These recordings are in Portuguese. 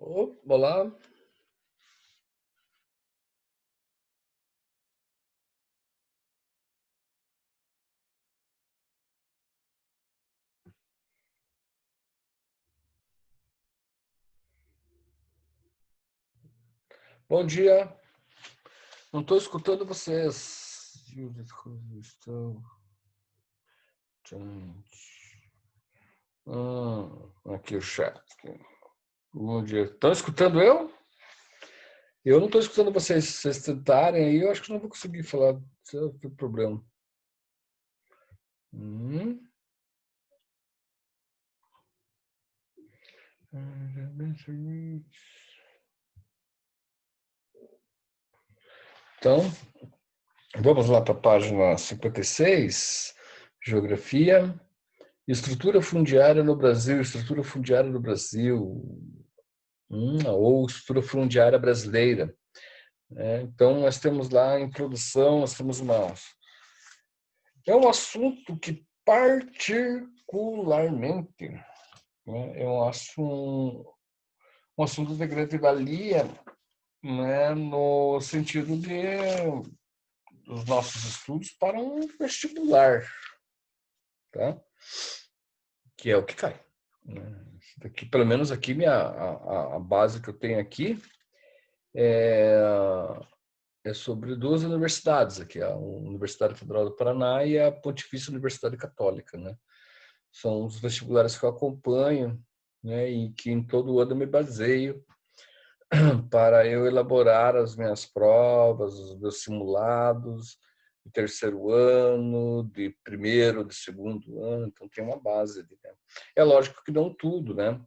Olá, bom dia. Não estou escutando vocês. Aqui o chat. Bom dia. Estão escutando eu? Eu não estou escutando vocês. Se vocês tentarem aí, eu acho que não vou conseguir falar. Isso é o problema. Hum. Então, vamos lá para a página 56, Geografia. Estrutura fundiária no Brasil, estrutura fundiária no Brasil, ou estrutura fundiária brasileira. Então, nós temos lá a introdução, nós temos uma... É um assunto que particularmente, né, um assunto de grande valia, né, no sentido de os nossos estudos para um vestibular, tá? Que é o que cai. Daqui, pelo menos aqui, a base que eu tenho aqui é sobre duas universidades aqui, a Universidade Federal do Paraná e a Pontifícia Universidade Católica, né? São os vestibulares que eu acompanho, né? E que em todo ano eu me baseio para eu elaborar as minhas provas, os meus simulados de terceiro ano, de primeiro, de segundo ano, então tem uma base ali, né? É lógico que não tudo, né?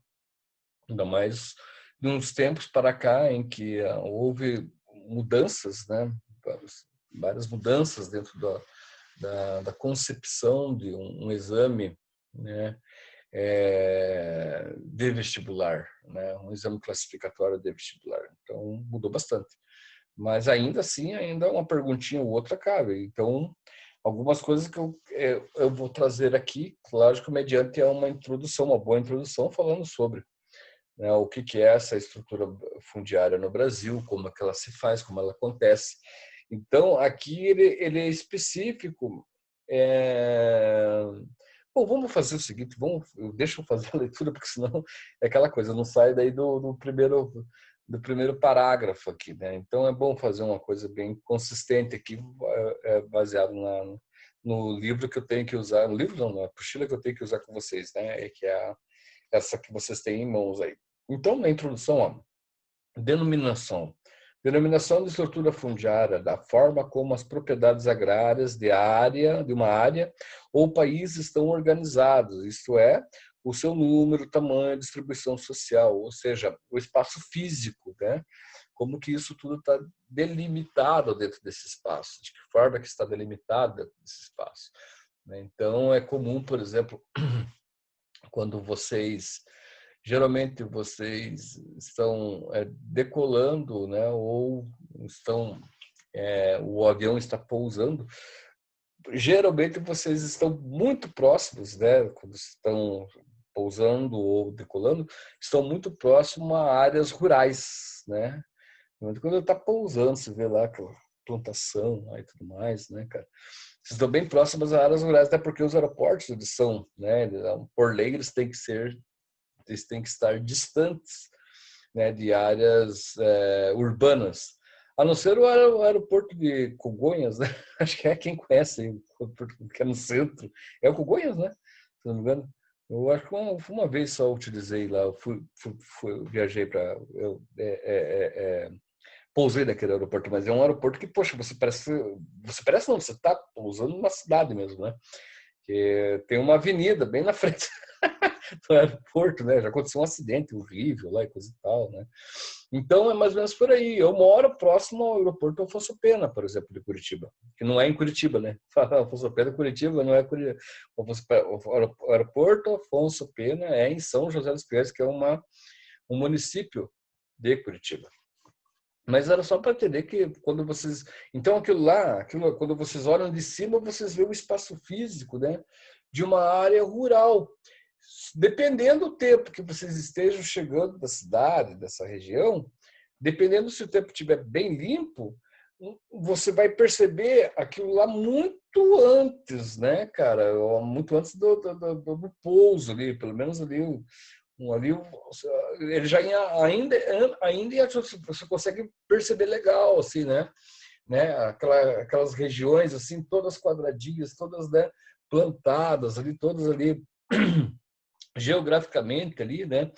Ainda mais de uns tempos para cá em que houve mudanças, né? Várias mudanças dentro da concepção de um exame, né? De vestibular, né? Um exame classificatório de vestibular. Então, mudou bastante. Mas ainda assim, ainda uma perguntinha ou outra cabe. Então, algumas coisas que eu vou trazer aqui, lógico, mediante uma introdução, uma boa introdução, falando sobre, né, o que é essa estrutura fundiária no Brasil, como é que ela se faz, como ela acontece. Então, aqui ele é específico. Bom, vamos fazer o seguinte, deixa eu fazer a leitura, porque senão é aquela coisa, não sai daí do primeiro parágrafo aqui, né? Então, é bom fazer uma coisa bem consistente aqui, baseado no livro que eu tenho que usar, no livro não, na apostila que eu tenho que usar com vocês, né? Que é essa que vocês têm em mãos aí. Então, na introdução, ó, denominação. Denominação de estrutura fundiária, da forma como as propriedades agrárias de uma área ou país estão organizados, isto é, o seu número, tamanho, distribuição social, ou seja, o espaço físico, né? Como que isso tudo está delimitado dentro desse espaço, de que forma que está delimitado dentro desse espaço. Então, é comum, por exemplo, quando geralmente vocês estão decolando, né, ou o avião está pousando, geralmente vocês estão muito próximos, né, quando estão pousando ou decolando, estão muito próximos a áreas rurais, né? Quando está pousando, você vê lá aquela plantação lá e tudo mais, né, cara? Vocês estão bem próximos a áreas rurais, até porque os aeroportos eles são, né, por lei eles têm que estar distantes, né, de áreas urbanas. A não ser o aeroporto de Congonhas, né? Acho que é quem conhece, que é no centro. É o Congonhas, né? Se não me engano. Eu acho que uma vez só utilizei lá, viajei para... Pousei naquele aeroporto, mas é um aeroporto que, poxa, você parece não, você está pousando numa cidade mesmo, né? Que tem uma avenida bem na frente do aeroporto, né? Já aconteceu um acidente horrível lá e coisa e tal, né? Então é mais ou menos por aí. Eu moro próximo ao aeroporto Afonso Pena, por exemplo, de Curitiba, que não é em Curitiba, né? Afonso Pena, Curitiba, não é Curitiba. O aeroporto Afonso Pena é em São José dos Pinhais, que é um município de Curitiba. Mas era só para entender que quando vocês... Então, quando vocês olham de cima, vocês veem o espaço físico, né, de uma área rural. Dependendo do tempo que vocês estejam chegando da cidade, dessa região, dependendo se o tempo estiver bem limpo, você vai perceber aquilo lá muito antes, né, cara? Muito antes do pouso ali, pelo menos ali, ali ele já ainda você consegue perceber legal, assim, né? Aquelas regiões assim, todas quadradinhas, todas, né, plantadas ali, todas ali geograficamente ali, né?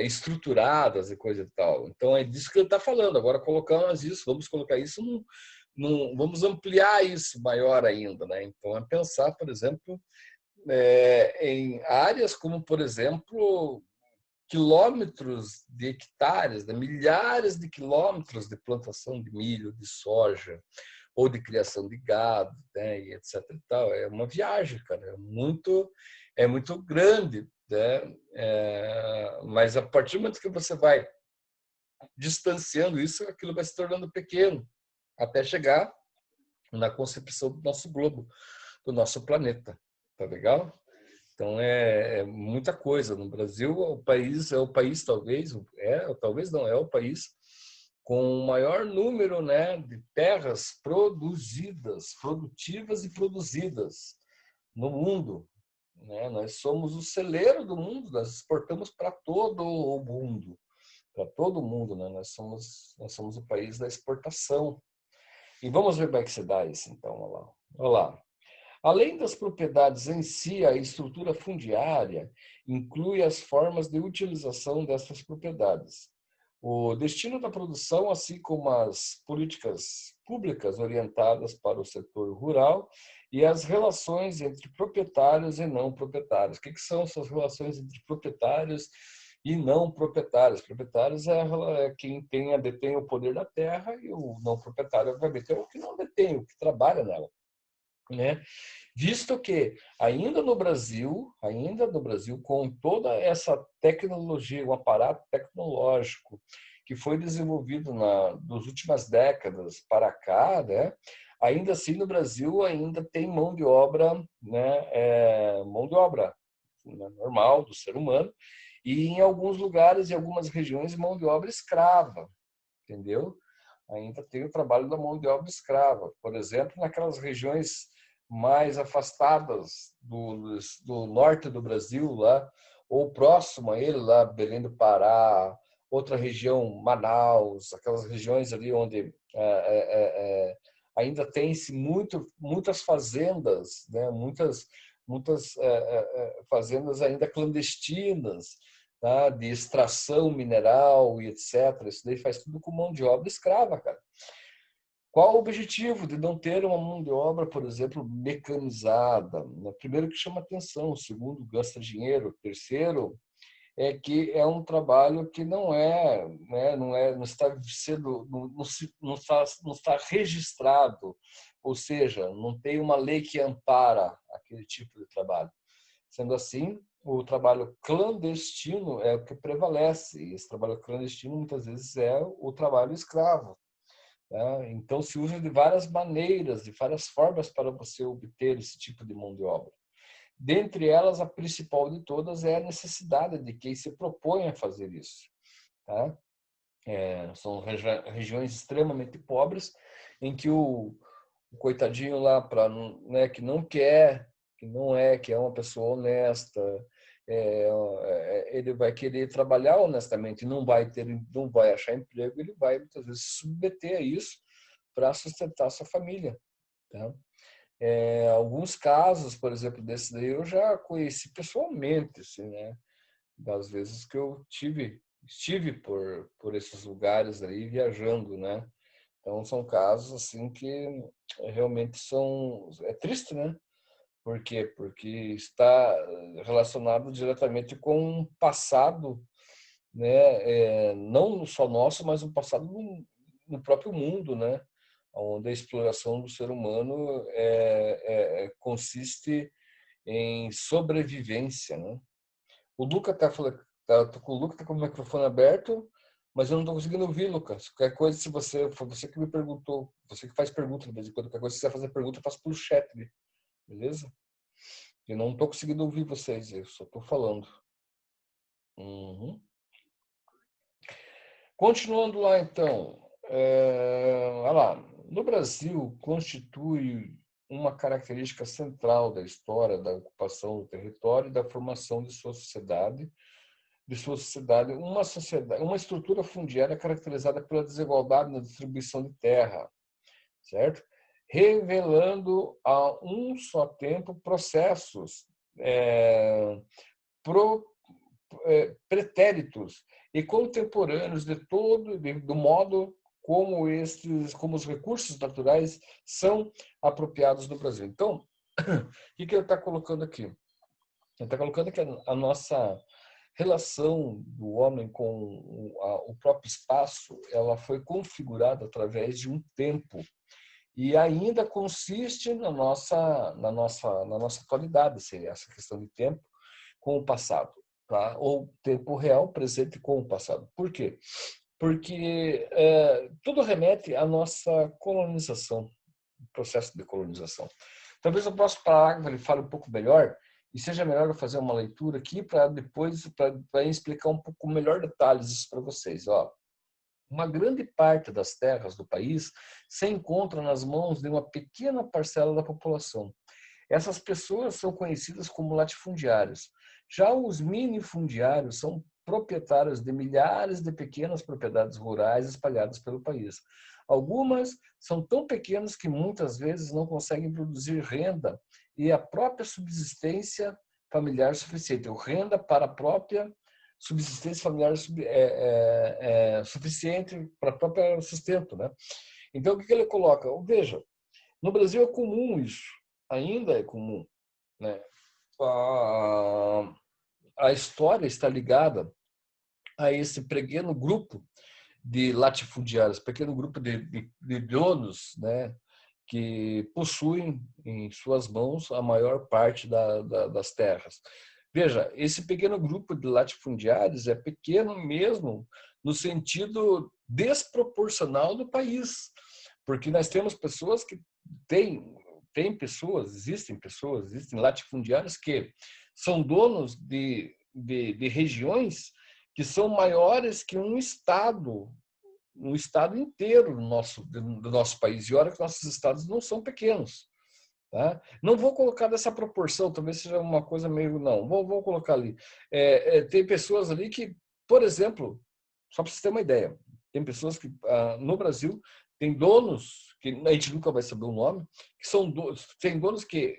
Estruturadas e coisa e tal. Então é disso que ele está falando. Agora colocamos isso, vamos colocar isso vamos ampliar isso maior ainda, né? Então é pensar, por exemplo, em áreas como, por exemplo, quilômetros de hectares, né? Milhares de quilômetros de plantação de milho, de soja ou de criação de gado, né? E etc. E tal. É uma viagem, cara. É muito grande, né? Mas a partir do momento que você vai distanciando isso, aquilo vai se tornando pequeno, até chegar na concepção do nosso globo, do nosso planeta. Tá legal? Então é muita coisa. No Brasil, o país talvez não, é o país com o maior número, né, de terras produzidas, produtivas e produzidas no mundo, né? Nós somos o celeiro do mundo, nós exportamos para todo o mundo, né? Nós somos o país da exportação. E vamos ver como é que se dá isso, então, olha lá. Além das propriedades em si, a estrutura fundiária inclui as formas de utilização dessas propriedades. O destino da produção, assim como as políticas públicas orientadas para o setor rural e as relações entre proprietários e não proprietários. O que são essas relações entre proprietários e não proprietários? Proprietários é quem detém o poder da terra, e o não proprietário, obviamente, é o que não detém, o que trabalha nela, né? Visto que ainda no Brasil, com toda essa tecnologia, o aparato tecnológico que foi desenvolvido nas últimas décadas para cá, né? Ainda assim no Brasil ainda tem mão de obra, né? Mão de obra, né, normal do ser humano, e em alguns lugares, em algumas regiões, mão de obra escrava, entendeu? Ainda tem o trabalho da mão de obra escrava. Por exemplo, naquelas regiões mais afastadas do norte do Brasil, lá, ou próximo a ele, lá, Belém do Pará, outra região, Manaus, aquelas regiões ali onde ainda tem-se muitas fazendas, né? muitas fazendas ainda clandestinas, tá? De extração mineral e etc. Isso daí faz tudo com mão de obra escrava, cara. Qual o objetivo de não ter uma mão de obra, por exemplo, mecanizada? Primeiro, que chama atenção. Segundo, gasta dinheiro. Terceiro, é que é um trabalho que não né, não está sendo, não está registrado, ou seja, não tem uma lei que ampara aquele tipo de trabalho. Sendo assim, o trabalho clandestino é o que prevalece. E esse trabalho clandestino muitas vezes é o trabalho escravo. Né? Então, se usa de várias maneiras, de várias formas para você obter esse tipo de mão de obra. Dentre elas, a principal de todas é a necessidade de quem se propõe a fazer isso. Tá? São regiões extremamente pobres, em que o coitadinho lá, né, que não quer, que é uma pessoa honesta, ele vai querer trabalhar honestamente, não vai achar emprego, ele vai muitas vezes se submeter a isso para sustentar a sua família. Tá? Alguns casos, por exemplo, desse daí eu já conheci pessoalmente, assim, né? Das vezes que eu estive por esses lugares aí viajando, né? Então são casos assim que realmente é triste, né? Por quê? Porque está relacionado diretamente com um passado, né? Não só nosso, mas um passado no próprio mundo, né? Onde a exploração do ser humano consiste em sobrevivência, né? O Luca tô com o Luca, tá com o microfone aberto, mas eu não estou conseguindo ouvir, Lucas. Qualquer coisa, se foi você que me perguntou, você que faz pergunta de vez em quando, qualquer coisa, se quiser fazer pergunta, eu faço pelo chat, beleza? Eu não estou conseguindo ouvir vocês, eu só estou falando. Uhum. Continuando lá, então. Olha lá. No Brasil, constitui uma característica central da história da ocupação do território e da formação de sua sociedade, uma estrutura fundiária caracterizada pela desigualdade na distribuição de terra, certo? Revelando a um só tempo processos pro, pretéritos e contemporâneos do modo como os recursos naturais são apropriados no Brasil. Então, o que ele está colocando aqui? Ele está colocando que a nossa relação do homem com o próprio espaço, ela foi configurada através de um tempo e ainda consiste na nossa atualidade, essa questão de tempo com o passado, tá? Ou tempo real, presente com o passado. Por quê? Porque tudo remete à nossa colonização, processo de colonização. Talvez o próximo parágrafo ele fale um pouco melhor e seja melhor eu fazer uma leitura aqui para depois para explicar um pouco melhor detalhes isso para vocês. Ó, uma grande parte das terras do país se encontra nas mãos de uma pequena parcela da população. Essas pessoas são conhecidas como latifundiários. Já os minifundiários são proprietários de milhares de pequenas propriedades rurais espalhadas pelo país. Algumas são tão pequenas que muitas vezes não conseguem produzir renda e a própria subsistência familiar suficiente, ou renda para a própria subsistência familiar suficiente para o próprio sustento, né? Então, o que ele coloca? Veja, no Brasil é comum isso, ainda é comum, né? A história está ligada a esse pequeno grupo de latifundiários, pequeno grupo de donos, né, que possuem em suas mãos a maior parte das terras. Veja, esse pequeno grupo de latifundiários é pequeno mesmo no sentido desproporcional do país, porque nós temos pessoas que existem latifundiários que são donos de regiões que são maiores que um estado inteiro do nosso país. E olha que nossos estados não são pequenos. Tá? Não vou colocar dessa proporção, talvez seja uma coisa meio. Não, vou colocar ali. Tem pessoas ali que, por exemplo, só para você ter uma ideia, tem pessoas que no Brasil tem donos, que a gente nunca vai saber o nome, que tem donos que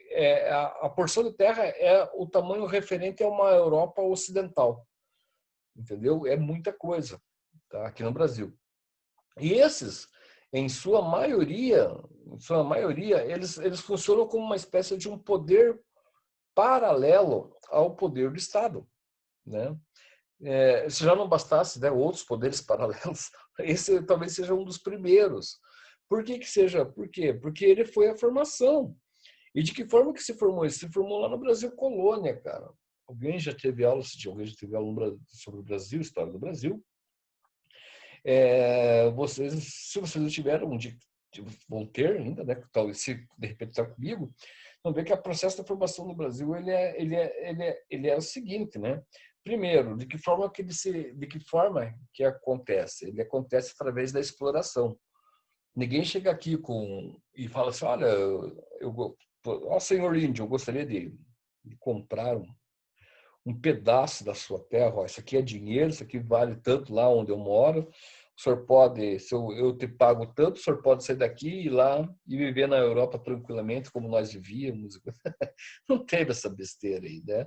a porção de terra é o tamanho referente a uma Europa ocidental. Entendeu? É muita coisa, tá? Aqui no Brasil. E esses, em sua maioria, eles funcionam como uma espécie de um poder paralelo ao poder do Estado, né? Se já não bastasse, né, outros poderes paralelos, esse talvez seja um dos primeiros. Por que seja? Por quê? Porque ele foi a formação. E de que forma que se formou? Ele se formou lá no Brasil colônia, cara. Alguém já teve aula sobre o Brasil, história do Brasil? Se vocês não tiveram, vão ter ainda, né? Talvez se de repente está comigo, vão ver que o processo da formação no Brasil ele é o seguinte, né? Primeiro, de que forma que acontece? Ele acontece através da exploração. Ninguém chega aqui e fala assim, olha, senhor índio, eu gostaria de comprar um pedaço da sua terra, ó, isso aqui é dinheiro, isso aqui vale tanto lá onde eu moro, o senhor pode, se eu te pago tanto, o senhor pode sair daqui e ir lá e viver na Europa tranquilamente, como nós vivíamos. Não teve essa besteira aí, né?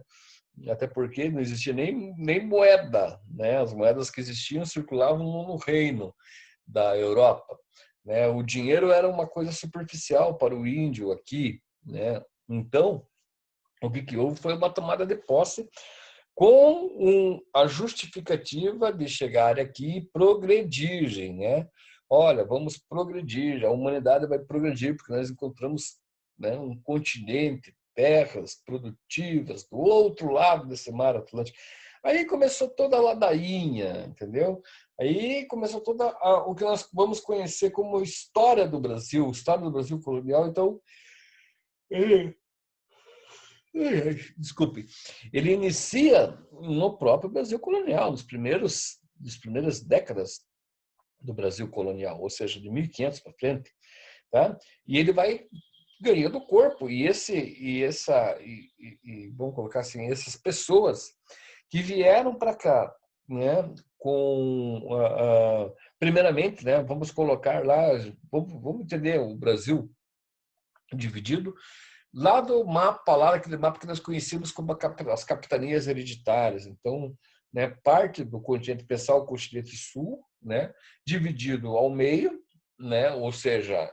Até porque não existia nem moeda, né? As moedas que existiam circulavam no reino da Europa, né? O dinheiro era uma coisa superficial para o índio aqui, né? Então, o que houve foi uma tomada de posse com a justificativa de chegar aqui e progredirem, né? Olha, vamos progredir, a humanidade vai progredir porque nós encontramos, né, um continente, terras produtivas do outro lado desse mar Atlântico. Aí começou toda a ladainha, entendeu? Aí começou o que nós vamos conhecer como história do Brasil colonial. Então, Desculpe, ele inicia no próprio Brasil colonial, nas primeiras décadas do Brasil colonial, ou seja, de 1500 para frente, tá? E ele vai ganhando corpo vamos colocar assim, essas pessoas que vieram para cá, né, primeiramente, né, vamos colocar lá, vamos entender o Brasil dividido lá do mapa, lá daquele mapa que nós conhecemos como as capitanias hereditárias. Então, né, parte do continente, pensar o continente sul, né, dividido ao meio, né, ou seja,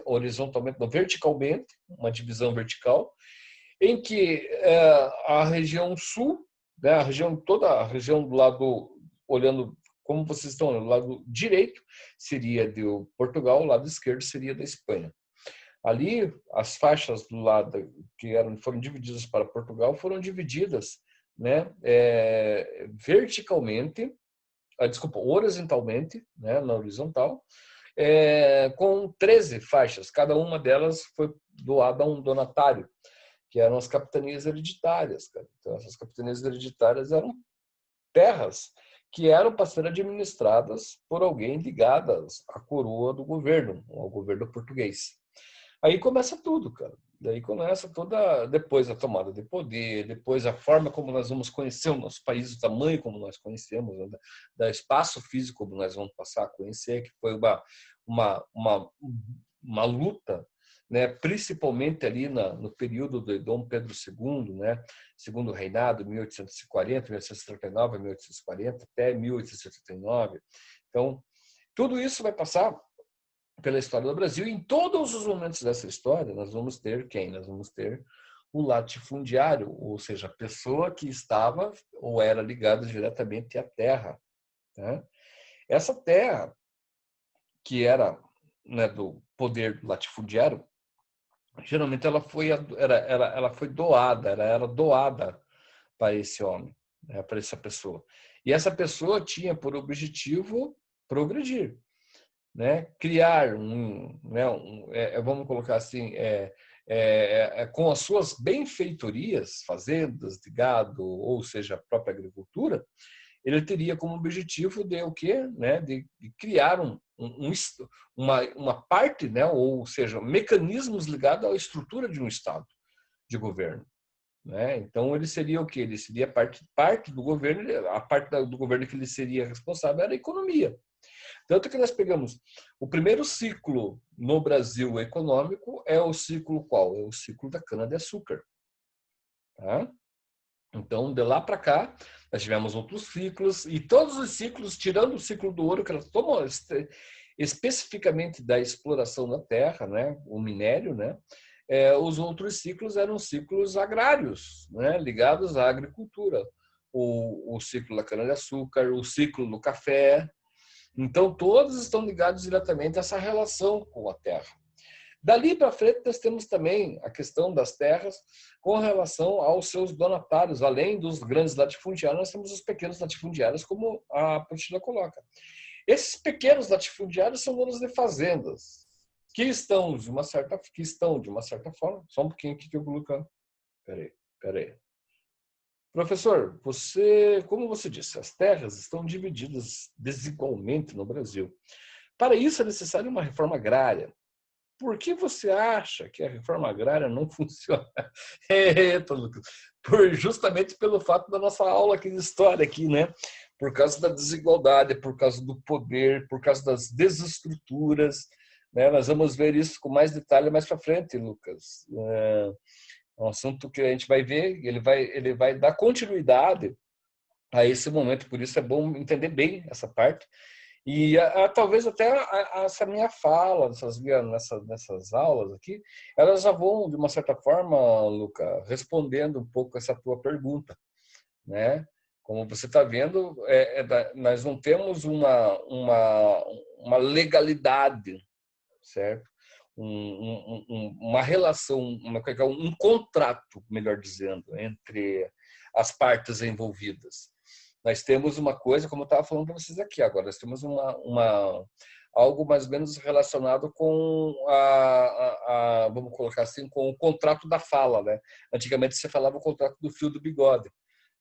horizontalmente, não, verticalmente, uma divisão vertical, em que a região sul, né, toda a região do lado, olhando como vocês estão olhando, o lado direito seria de Portugal, o lado esquerdo seria da Espanha. Ali, as faixas do lado foram divididas para Portugal foram divididas, né, horizontalmente, né, na horizontal, com 13 faixas. Cada uma delas foi doada a um donatário, que eram as capitanias hereditárias. Cara. Então, essas capitanias hereditárias eram terras que eram para ser administradas por alguém ligadas à coroa do governo, ao governo português. Aí começa tudo, cara. Daí começa depois a tomada de poder, depois a forma como nós vamos conhecer o nosso país, o tamanho como nós conhecemos, né? Da espaço físico como nós vamos passar a conhecer, que foi uma luta, né? Principalmente ali no período de Dom Pedro II, né? Segundo reinado, 1840, 1839, 1840, até 1879. Então, tudo isso vai passar pela história do Brasil. E em todos os momentos dessa história, nós vamos ter quem? Nós vamos ter o latifundiário, ou seja, a pessoa que estava ou era ligada diretamente à terra. Né? Essa terra, que era, né, do poder latifundiário, geralmente ela foi doada, era doada para esse homem, né, para essa pessoa. E essa pessoa tinha por objetivo progredir. Né, criar vamos colocar assim, com as suas benfeitorias, fazendas de gado, ou seja, a própria agricultura, ele teria como objetivo de o quê? Né, de criar uma parte, né, ou seja, mecanismos ligados à estrutura de um Estado de governo. Né? Então, ele seria o quê? Ele seria parte do governo, a parte do governo que ele seria responsável era a economia. Tanto que nós pegamos o primeiro ciclo no Brasil econômico é o ciclo qual? É o ciclo da cana-de-açúcar. Tá? Então, de lá para cá, nós tivemos outros ciclos, e todos os ciclos, tirando o ciclo do ouro, que ela tomou especificamente da exploração da terra, né? O minério, né? Os outros ciclos eram ciclos agrários, né? Ligados à agricultura. O ciclo da cana-de-açúcar, o ciclo do café. Então, todos estão ligados diretamente a essa relação com a terra. Dali para frente, nós temos também a questão das terras com relação aos seus donatários. Além dos grandes latifundiários, nós temos os pequenos latifundiários, como a apostila coloca. Esses pequenos latifundiários são donos de fazendas, que estão de uma certa forma. Só um pouquinho aqui que eu vou colocar. Peraí. Professor, como você disse, as terras estão divididas desigualmente no Brasil. Para isso é necessária uma reforma agrária. Por que você acha que a reforma agrária não funciona? Justamente pelo fato da nossa aula aqui de história aqui, né? Por causa da desigualdade, por causa do poder, por causa das desestruturas, né? Nós vamos ver isso com mais detalhe mais para frente, Lucas. É um assunto que a gente vai ver, ele vai dar continuidade a esse momento, por isso é bom entender bem essa parte. E talvez até essa minha fala, nessas aulas aqui, elas já vão, de uma certa forma, Luca, respondendo um pouco essa tua pergunta. Né? Como você está vendo, nós não temos uma legalidade, certo? Uma relação, um contrato, melhor dizendo, entre as partes envolvidas. nós temos uma coisa, como eu estava falando para vocês aqui agora, nós temos algo mais ou menos relacionado com vamos colocar assim, com o contrato da fala, né? Antigamente você falava o contrato do fio do bigode.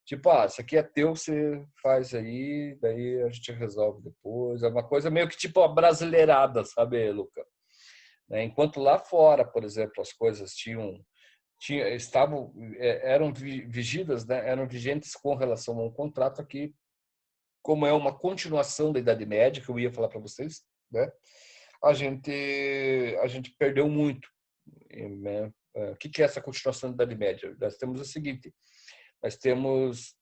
Tipo, isso aqui é teu, você faz aí, daí a gente resolve depois. É uma coisa meio que tipo abrasileirada, sabe, Luca? Né? Enquanto lá fora, por exemplo, as coisas eram vigidas, né? Eram vigentes com relação a um contrato aqui, como é uma continuação da Idade Média, que eu ia falar para vocês, né? A gente perdeu muito, né? O que é essa continuação da Idade Média? Nós temos o seguinte, nós temos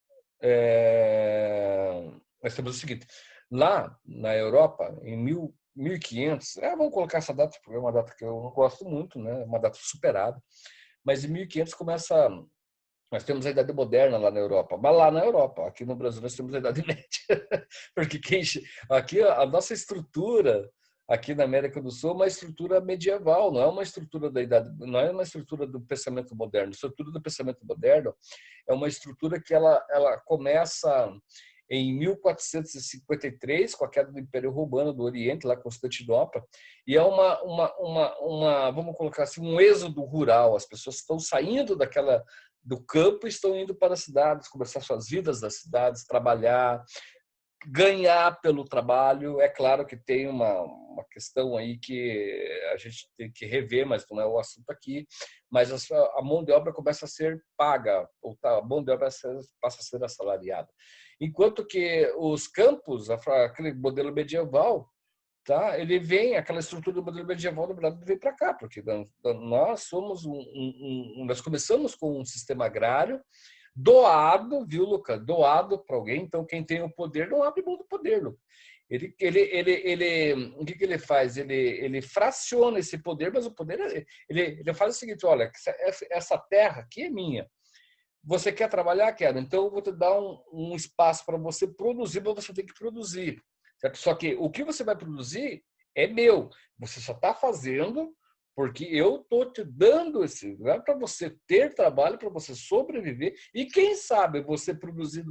o seguinte, lá na Europa, em 1500, vamos colocar essa data, porque é uma data que eu não gosto muito, né? Uma data superada, mas em 1500 começa. Nós temos a Idade Moderna lá na Europa, mas lá na Europa, aqui no Brasil nós temos a Idade Média, porque aqui a nossa estrutura aqui na América do Sul é uma estrutura medieval, não é uma estrutura da idade, não é uma estrutura do pensamento moderno. A estrutura do pensamento moderno é uma estrutura que ela começa em 1453, com a queda do Império Romano do Oriente, lá Constantinopla, e é vamos colocar assim, um êxodo rural. As pessoas estão saindo do campo e estão indo para as cidades, começar suas vidas nas cidades, trabalhar, ganhar pelo trabalho. É claro que tem uma questão aí que a gente tem que rever, mas não é o assunto aqui, mas a mão de obra começa a ser paga, a mão de obra passa a ser assalariada. Enquanto que os campos, aquele modelo medieval, tá? Ele vem, aquela estrutura do modelo medieval do Brasil vem para cá, porque nós somos nós começamos com um sistema agrário doado, viu, Luca? Doado para alguém. Então, quem tem o poder não abre mão do poder, Luca. O que ele faz? Ele fraciona esse poder, mas o poder ele faz o seguinte: olha, essa terra aqui é minha. Você quer trabalhar? Quero. Então, eu vou te dar um espaço para você produzir, mas você tem que produzir. Certo? Só que o que você vai produzir é meu. Você só está fazendo porque eu estou te dando esse lugar para você ter trabalho, para você sobreviver. E quem sabe você produzir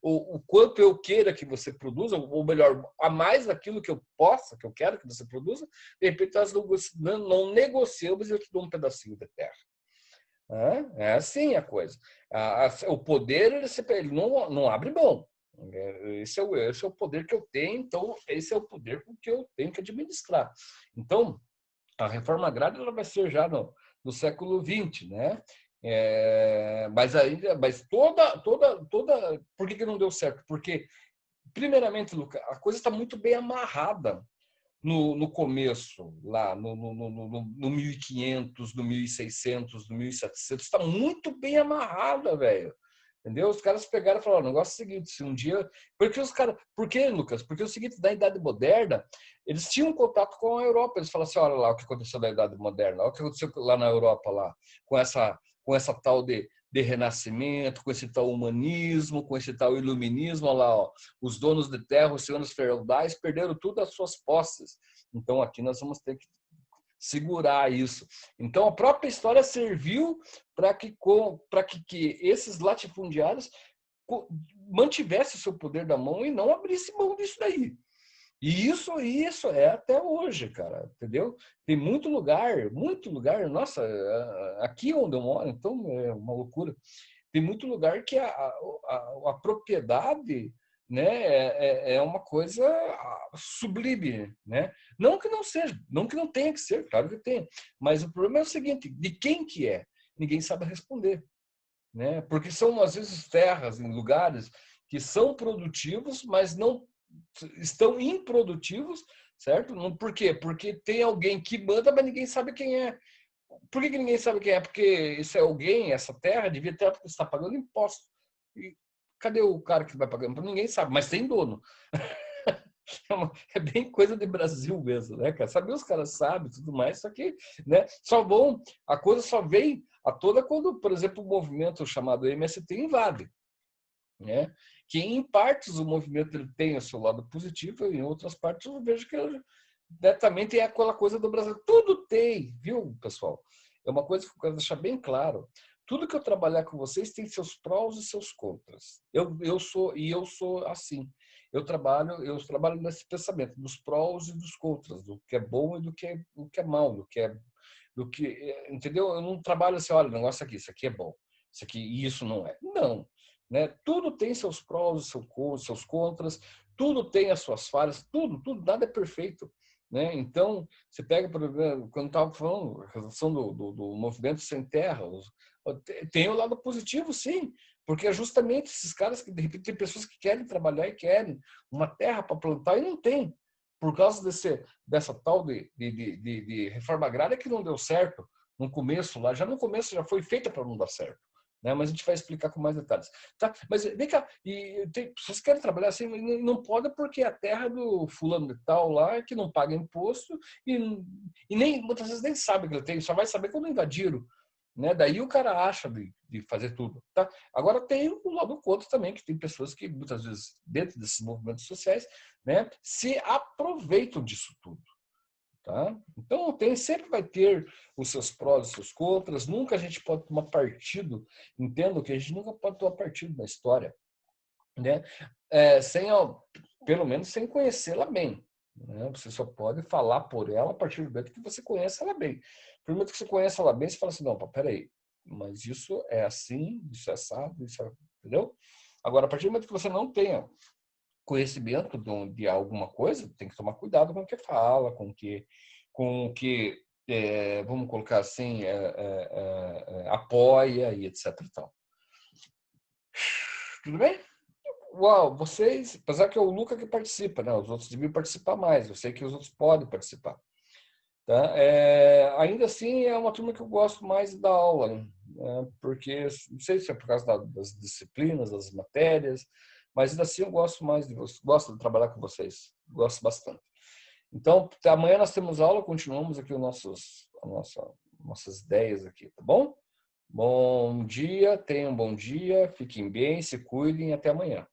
o quanto eu queira que você produza, ou melhor, a mais daquilo que eu possa, que eu quero que você produza, de repente nós não negociamos e eu te dou um pedacinho de terra. É assim a coisa. O poder ele não abre mão. Esse é o poder que eu tenho, então esse é o poder que eu tenho que administrar. Então, a reforma agrária ela vai ser já no século XX, né? Mas toda. Por que não deu certo? Porque, primeiramente, Luca, a coisa está muito bem amarrada no começo, lá no 1500, no 1600, no 1700, está muito bem amarrada, velho. Entendeu? Os caras pegaram e falaram: o negócio é o seguinte, se um dia. Por que, Lucas? Porque é o seguinte, na Idade Moderna, eles tinham contato com a Europa. Eles falaram assim: olha lá o que aconteceu na Idade Moderna, olha o que aconteceu lá na Europa, lá, com essa tal de renascimento, com esse tal humanismo, com esse tal iluminismo. Olha lá, ó, os donos de terra, os senhores feudais, perderam tudo as suas posses. Então, aqui nós vamos ter que segurar isso. Então, a própria história serviu para que esses latifundiários mantivessem o seu poder da mão e não abrissem mão disso daí. E isso é até hoje, cara, entendeu? Tem muito lugar, nossa, aqui onde eu moro, então é uma loucura. Tem muito lugar que a propriedade, né, é uma coisa sublime, né? Não que não seja, não que não tenha que ser, claro que tem. Mas o problema é o seguinte: de quem que é? Ninguém sabe responder, né? Porque são às vezes terras em lugares que são produtivos, mas não estão improdutivos, certo? Por quê? Porque tem alguém que manda, mas ninguém sabe quem é. Por que ninguém sabe quem é? Porque esse alguém, essa terra, devia estar pagando imposto. E cadê o cara que vai pagando? Ninguém sabe, mas tem dono. É bem coisa de Brasil mesmo, né, cara? Saber os caras sabem e tudo mais, só que, né, a coisa só vem à tona quando, por exemplo, o movimento chamado MST invade, né? Que em partes o movimento ele tem o seu lado positivo, e em outras partes eu vejo que netamente é aquela coisa do Brasil. Tudo tem, viu, pessoal? É uma coisa que eu quero deixar bem claro. Tudo que eu trabalhar com vocês tem seus prós e seus contras. Eu sou assim. Eu trabalho nesse pensamento dos prós e dos contras, do que é bom e do que é mal, entendeu? Eu não trabalho assim, olha, o negócio aqui, isso aqui é bom, isso aqui e isso não é. Não, né? Tudo tem seus prós e seus contras, tudo tem as suas falhas, tudo, nada é perfeito. Né? Então, você pega, por exemplo, quando estava falando a relação do movimento sem terra, tem o lado positivo, sim, porque é justamente esses caras que, de repente, tem pessoas que querem trabalhar e querem uma terra para plantar e não tem, por causa dessa tal de reforma agrária que não deu certo no começo, lá já no começo já foi feita para não dar certo. Né? Mas a gente vai explicar com mais detalhes. Tá? Mas vem cá, e tem pessoas que querem trabalhar assim, não pode porque a terra do fulano de tal lá que não paga imposto e nem, muitas vezes nem sabe que ele tem, só vai saber quando invadiram. Né? Daí o cara acha de fazer tudo. Tá? Agora tem o lado contra também, que tem pessoas que muitas vezes, dentro desses movimentos sociais, né, se aproveitam disso tudo. Tá? Então sempre vai ter os seus prós e seus contras, nunca a gente pode tomar partido, entendo que a gente nunca pode tomar partido na história, né? Pelo menos sem conhecê-la bem. Né? Você só pode falar por ela a partir do momento que você conhece ela bem. No momento que você conhece ela bem, você fala assim, não, peraí, mas isso é assim, isso é assado, isso é... Entendeu? Agora, a partir do momento que você não tenha conhecimento de alguma coisa, tem que tomar cuidado com o que fala, com o que vamos colocar assim, apoia e etc. E tal. Tudo bem? Uau, vocês, apesar que é o Luca que participa, né? Os outros deviam participar mais, eu sei que os outros podem participar. Tá? Ainda assim, é uma turma que eu gosto mais da aula, né? Porque, não sei se é por causa das disciplinas, das matérias, mas ainda assim eu gosto mais de vocês, gosto de trabalhar com vocês, gosto bastante. Então, amanhã nós temos aula, continuamos aqui nossas ideias aqui, tá bom? Bom dia, tenham um bom dia, fiquem bem, se cuidem, até amanhã.